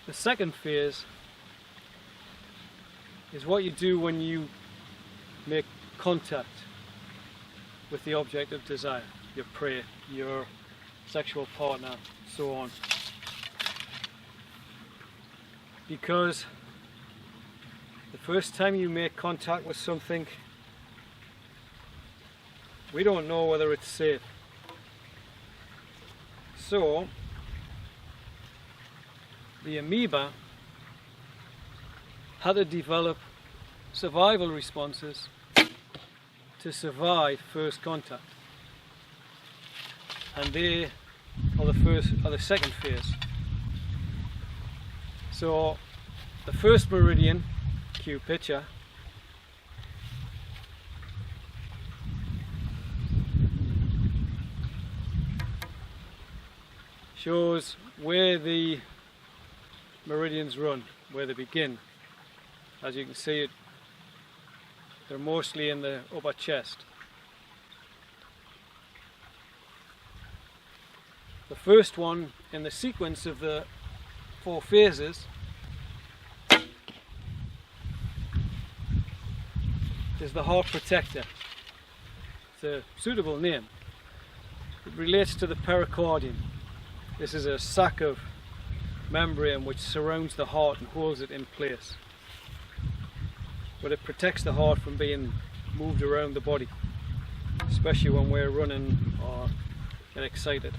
The second phase is what you do when you make contact with the object of desire, your prey, your sexual partner, so on. Because the first time you make contact with something, we don't know whether it's safe. So the amoeba had to develop survival responses to survive first contact, and they are the second phase. So the first meridian, cue picture, shows where the meridians run, where they begin. As you can see, they're mostly in the upper chest. The first one in the sequence of the 4 phases is the heart protector. It's a suitable name. It relates to the pericardium. This is a sac of membrane which surrounds the heart and holds it in place. But it protects the heart from being moved around the body, especially when we're running or get excited.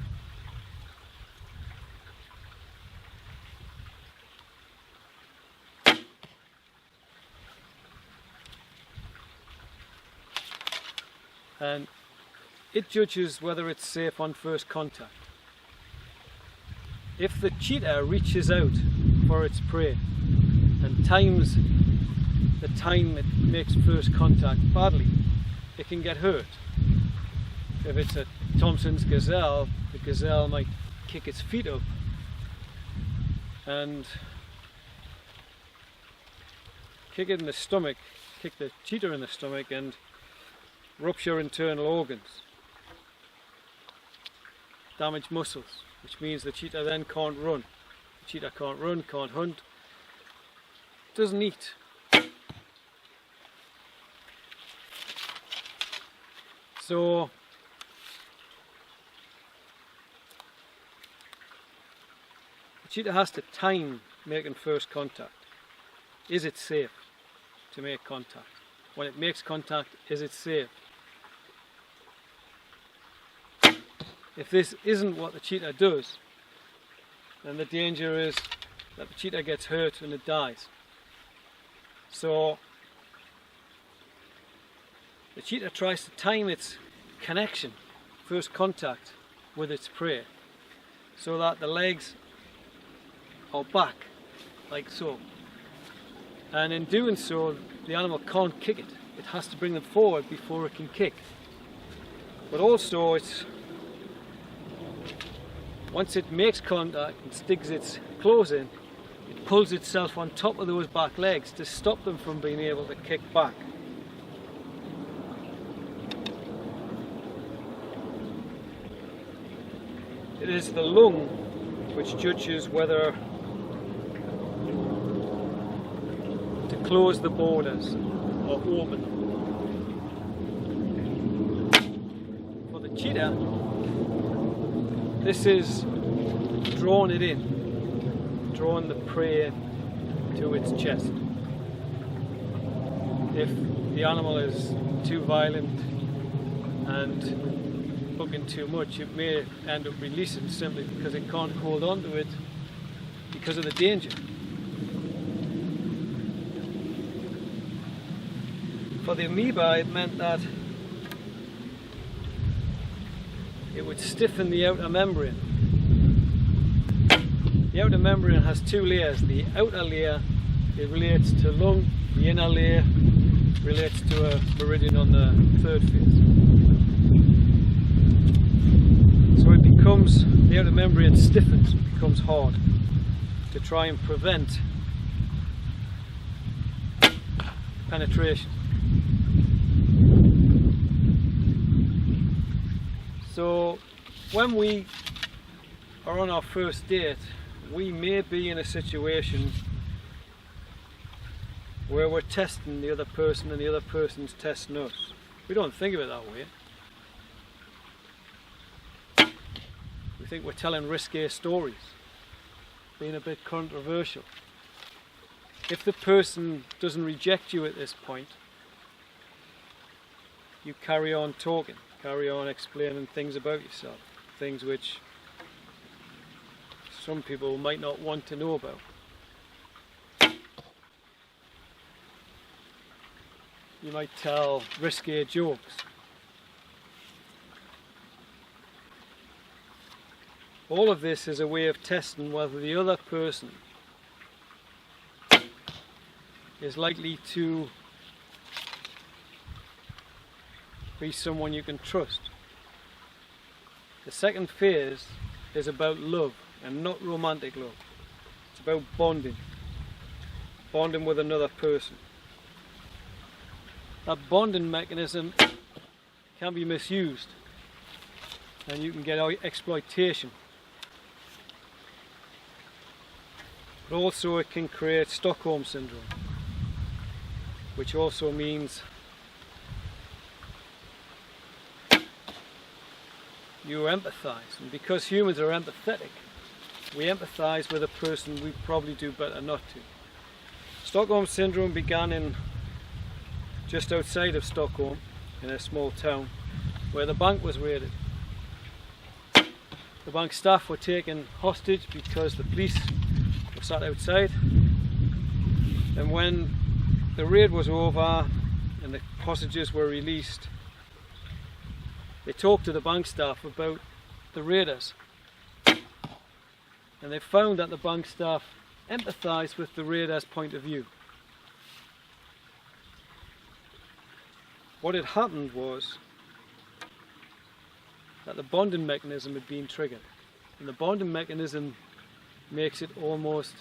And it judges whether it's safe on first contact. If the cheetah reaches out for its prey and times the time it makes first contact badly, it can get hurt. If it's a Thompson's gazelle, the gazelle might kick its feet up and kick it in the stomach, kick the cheetah in the stomach and rupture internal organs, damage muscles, which means the cheetah then can't run. The cheetah can't run, can't hunt, doesn't eat. So the cheetah has to time making first contact. Is it safe to make contact? When it makes contact, is it safe? If this isn't what the cheetah does, then the danger is that the cheetah gets hurt and it dies. So the cheetah tries to time its connection, first contact, with its prey, so that the legs are back, like so. And in doing so, the animal can't kick it. It has to bring them forward before it can kick. But also, once it makes contact and sticks its claws in, it pulls itself on top of those back legs to stop them from being able to kick back. It is the lung which judges whether to close the borders or open. For the cheetah, this is drawing it in, drawing the prey to its chest. If the animal is too violent and hooking too much, it may end up releasing simply because it can't hold on to it because of the danger. For the amoeba, it meant that it would stiffen the outer membrane. The outer membrane has 2 layers. The outer layer, it relates to lung. The inner layer relates to a meridian on the 3rd phase. So it becomes, the outer membrane stiffens, it becomes hard to try and prevent penetration. So when we are on our first date we may be in a situation where we're testing the other person and the other person's testing us. We don't think of it that way. We think we're telling risque stories, being a bit controversial. If the person doesn't reject you at this point, you carry on talking, carry on explaining things about yourself, things which some people might not want to know about. You might tell risque jokes. All of this is a way of testing whether the other person is likely to be someone you can trust. The second phase is about love, and not romantic love. It's about bonding. Bonding with another person. That bonding mechanism can be misused, and you can get exploitation. But also it can create Stockholm syndrome, which also means you empathise, and because humans are empathetic, we empathise with a person we probably do better not to. Stockholm syndrome began in just outside of Stockholm, in a small town, where the bank was raided. The bank staff were taken hostage because the police were sat outside, and when the raid was over and the hostages were released, they talked to the bank staff about the raiders, and they found that the bank staff empathised with the raiders' point of view. What had happened was that the bonding mechanism had been triggered, and the bonding mechanism makes it almost,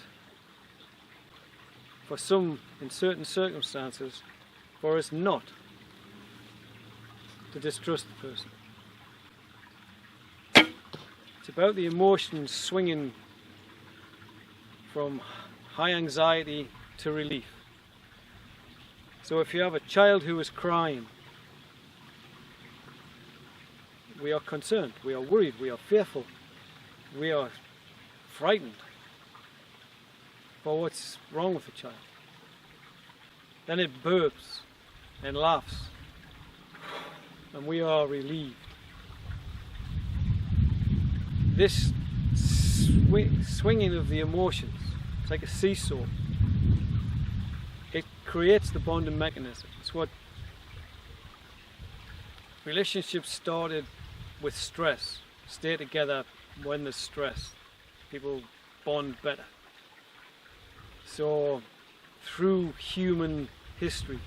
for some, in certain circumstances, for us not to distrust the person. It's about the emotions swinging from high anxiety to relief. So if you have a child who is crying, we are concerned, we are worried, we are fearful, we are frightened for what's wrong with the child. Then it burps and laughs, and we are relieved. This swinging of the emotions, it's like a seesaw. It creates the bonding mechanism. It's what relationships started with stress. Stay together when there's stress. People bond better. So through human history,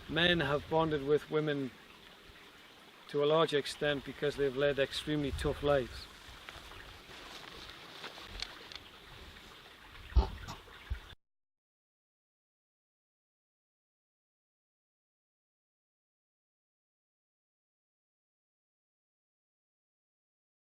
men have bonded with women to a large extent because they've led extremely tough lives.